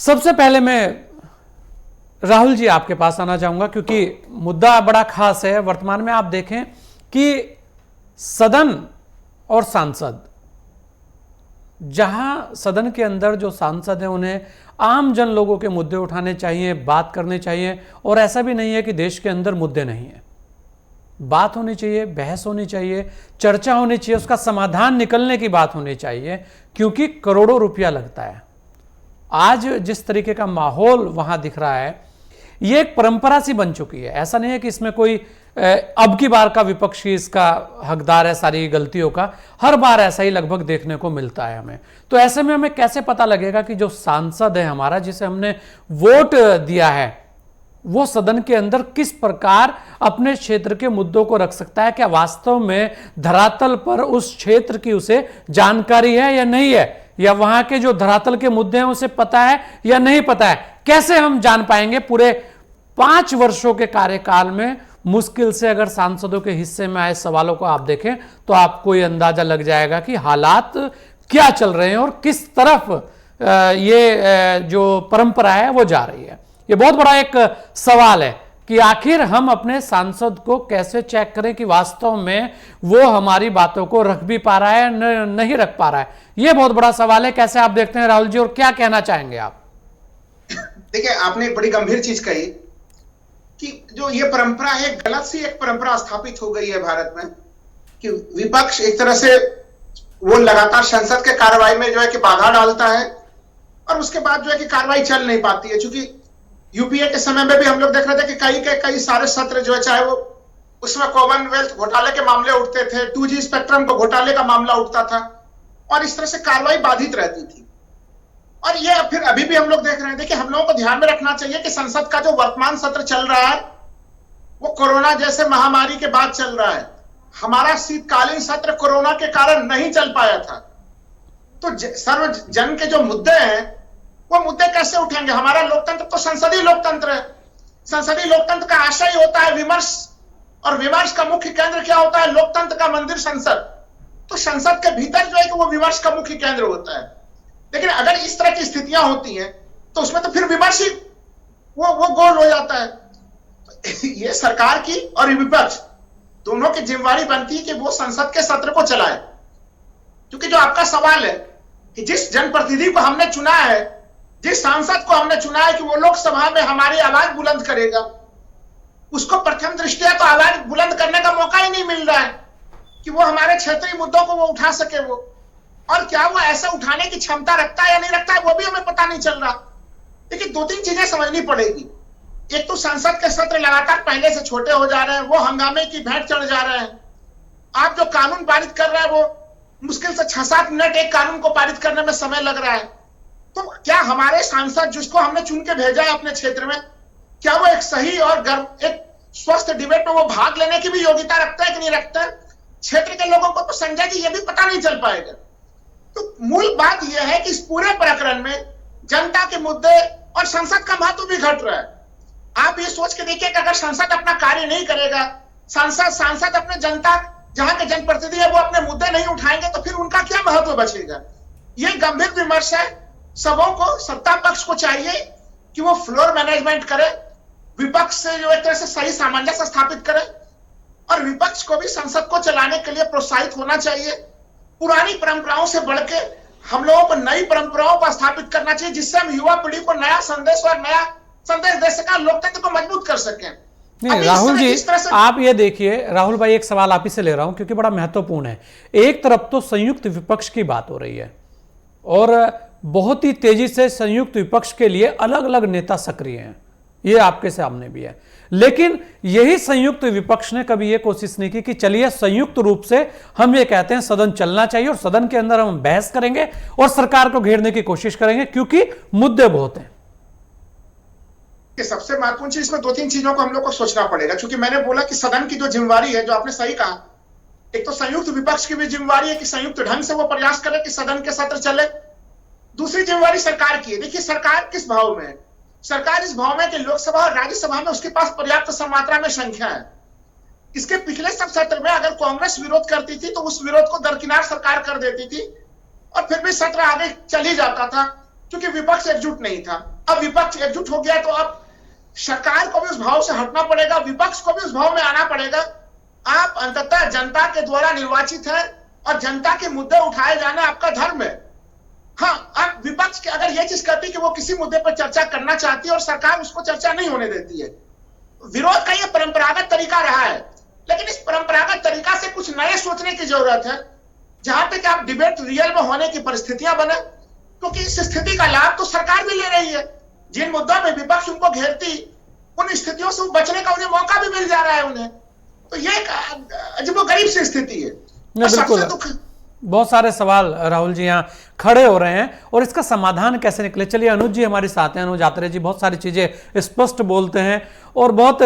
सबसे पहले मैं राहुल जी आपके पास आना चाहूंगा, क्योंकि मुद्दा बड़ा खास है। वर्तमान में आप देखें कि सदन और सांसद, जहां सदन के अंदर जो सांसद हैं उन्हें आम जन लोगों के मुद्दे उठाने चाहिए, बात करने चाहिए, और ऐसा भी नहीं है कि देश के अंदर मुद्दे नहीं है। बात होनी चाहिए, बहस होनी चाहिए, चर्चा होनी चाहिए, उसका समाधान निकलने की बात होनी चाहिए, क्योंकि करोड़ों रुपया लगता है। आज जिस तरीके का माहौल वहां दिख रहा है, ये एक परंपरा सी बन चुकी है। ऐसा नहीं है कि इसमें कोई अब की बार का विपक्ष ही इसका हकदार है सारी गलतियों का। हर बार ऐसा ही लगभग देखने को मिलता है हमें। तो ऐसे में हमें कैसे पता लगेगा कि जो सांसद है हमारा, जिसे हमने वोट दिया है, वो सदन के अंदर किस प्रकार अपने क्षेत्र के मुद्दों को रख सकता है? क्या वास्तव में धरातल पर उस क्षेत्र की उसे जानकारी है या नहीं है, या वहां के जो धरातल के मुद्दे हैं उसे पता है या नहीं पता है? कैसे हम जान पाएंगे? पूरे 5 वर्षों के कार्यकाल में मुश्किल से अगर सांसदों के हिस्से में आए सवालों को आप देखें तो आपको यह अंदाजा लग जाएगा कि हालात क्या चल रहे हैं और किस तरफ ये जो परंपरा है वो जा रही है। ये बहुत बड़ा एक सवाल है कि आखिर हम अपने सांसद को कैसे चेक करें कि वास्तव में वो हमारी बातों को रख भी पा रहा है नहीं रख पा रहा है। ये बहुत बड़ा सवाल है। कैसे आप देखते हैं राहुल जी, और क्या कहना चाहेंगे आप? देखिए, आपने एक बड़ी गंभीर चीज कही कि जो ये परंपरा है, गलत सी एक परंपरा स्थापित हो गई है भारत में कि विपक्ष एक तरह से वो लगातार संसद के कार्रवाई में जो है कि बाधा डालता है और उसके बाद जो है कि कार्रवाई चल नहीं पाती है। क्योंकि यूपीए के समय में भी हम लोग देख रहे थे कि कई सारे सत्र जो है, चाहे वो उसमें कॉमनवेल्थ घोटाले के मामले उठते थे, 2G स्पेक्ट्रम को घोटाले का मामला उठता था और इस तरह से कार्रवाई बाधित रहती थी। और ये फिर अभी भी हम लोग देख रहे थे कि हम लोगों को ध्यान में रखना चाहिए कि संसद का जो वर्तमान सत्र चल रहा है वो कोरोना जैसे महामारी के बाद चल रहा है। हमारा शीतकालीन सत्र कोरोना के कारण नहीं चल पाया था। तो सर्व जन के जो मुद्दे हैं वो मुद्दे कैसे उठेंगे? हमारा लोकतंत्र तो संसदीय लोकतंत्र है। संसदीय लोकतंत्र का आशय होता है विमर्श, और विमर्श का मुख्य केंद्र क्या होता है? लोकतंत्र का मंदिर संसद। तो संसद के भीतर जो है कि वो विमर्श का मुख्य केंद्र होता है। लेकिन अगर इस तरह की स्थितियां होती हैं तो उसमें तो फिर विमर्श ही वो गोल हो जाता है। तो ये सरकार की और विपक्ष दोनों की जिम्मेवारी बनती है कि वो संसद के सत्र को चलाए। क्योंकि जो आपका सवाल है कि जिस जनप्रतिनिधि को हमने चुना है, जिस सांसद को हमने चुना है कि वो लोकसभा में हमारी आवाज बुलंद करेगा, उसको प्रथम दृष्टया तो आवाज बुलंद करने का मौका ही नहीं मिल रहा है कि वो हमारे क्षेत्रीय मुद्दों को वो उठा सके। वो और क्या वो ऐसा उठाने की क्षमता रखता है या नहीं रखता है वो भी हमें पता नहीं चल रहा। लेकिन 2-3 चीजें समझनी पड़ेगी। एक तो संसद के सत्र लगातार पहले से छोटे हो जा रहे हैं, वो हंगामे की भेंट चढ़ जा रहे हैं। आप जो कानून पारित कर रहे हैं वो मुश्किल से 6-7 मिनट एक कानून को पारित करने में समय लग रहा है। तो क्या हमारे सांसद जिसको हमने चुन के भेजा है अपने क्षेत्र में, क्या वो एक सही और एक स्वस्थ डिबेट में वो भाग लेने की भी योग्यता रखता है कि नहीं रखता है? क्षेत्र के लोगों को तो संजय जी ये भी पता नहीं चल पाएगा। तो मूल बात यह है कि इस पूरे प्रकरण में जनता के मुद्दे और संसद का महत्व भी घट रहा है। आप ये सोच के देखिए कि अगर संसद अपना कार्य नहीं करेगा, सांसद अपने जनता, जहां के जनप्रतिनिधि है, वो अपने मुद्दे नहीं उठाएंगे तो फिर उनका क्या महत्व बचेगा? ये गंभीर विमर्श है। सबों को, सत्ता पक्ष को चाहिए कि वो फ्लोर मैनेजमेंट करे, विपक्ष से जो एक तरह से सही सामंजस्य स्थापित करे, और विपक्ष को भी संसद को चलाने के लिए प्रोत्साहित होना चाहिए। पुरानी परंपराओं से बढ़ के हम लोगों को नई परंपराओं को स्थापित करना चाहिए, जिससे हम युवा पीढ़ी को नया संदेश दे सकें, लोकतंत्र को मजबूत कर सकें। नहीं राहुल जी, आप ये देखिए, राहुल भाई एक सवाल आप ही से ले रहा हूं क्योंकि बड़ा महत्वपूर्ण है। एक तरफ तो संयुक्त विपक्ष की बात हो रही है और बहुत ही तेजी से संयुक्त विपक्ष के लिए अलग अलग नेता सक्रिय हैं, ये आपके सामने भी है। लेकिन यही संयुक्त विपक्ष ने कभी यह कोशिश नहीं की कि चलिए संयुक्त रूप से हम ये कहते हैं सदन चलना चाहिए और सदन के अंदर हम बहस करेंगे और सरकार को घेरने की कोशिश करेंगे, क्योंकि मुद्दे बहुत हैं। सबसे महत्वपूर्ण चीज में 2-3 चीजों को हम लोग को सोचना पड़ेगा। क्योंकि मैंने बोला कि सदन की जो जिम्मेवारी है, जो आपने सही कहा, एक तो संयुक्त विपक्ष की भी जिम्मेवारी है कि संयुक्त ढंग से वो प्रयास करे कि सदन के सत्र चले। दूसरी जिम्मेवारी सरकार की है। देखिए, सरकार किस भाव में है? सरकार इस भाव में कि लोकसभा और राज्यसभा में उसके पास पर्याप्त मात्रा में संख्या है। इसके पिछले सब सत्र में अगर कांग्रेस विरोध करती थी तो उस विरोध को दरकिनार सरकार कर देती थी और फिर भी सत्र आगे चल ही जाता था, क्योंकि विपक्ष एकजुट नहीं था। अब विपक्ष एकजुट हो गया, तो अब सरकार को भी उस भाव से हटना पड़ेगा, विपक्ष को भी उस भाव में आना पड़ेगा। आप अंततः जनता के द्वारा निर्वाचित है और जनता के मुद्दे उठाए जाना आपका धर्म है। हाँ, अब विपक्ष के अगर ये चीज कहती है कि वो किसी मुद्दे पर चर्चा करना चाहती है और सरकार उसको चर्चा नहीं होने देती है, विरोध का ये परंपरागत तरीका रहा है, लेकिन इस परंपरागत तरीका से कुछ नए सोचने की जरूरत है, जहां पे कि आप डिबेट रियल में होने की परिस्थितियां बने, क्योंकि इस स्थिति का लाभ तो सरकार भी ले रही है। जिन मुद्दों में विपक्ष उनको घेरती, उन स्थितियों से बचने का उन्हें मौका भी मिल जा रहा है उन्हें। तो ये एक अजीबोगरीब सी स्थिति है। बिल्कुल, बहुत सारे सवाल राहुल जी यहाँ खड़े हो रहे हैं और इसका समाधान कैसे निकले। चलिए अनुज जी हमारे साथ हैं, अनुज आत्रेय जी बहुत सारी चीजें स्पष्ट बोलते हैं और बहुत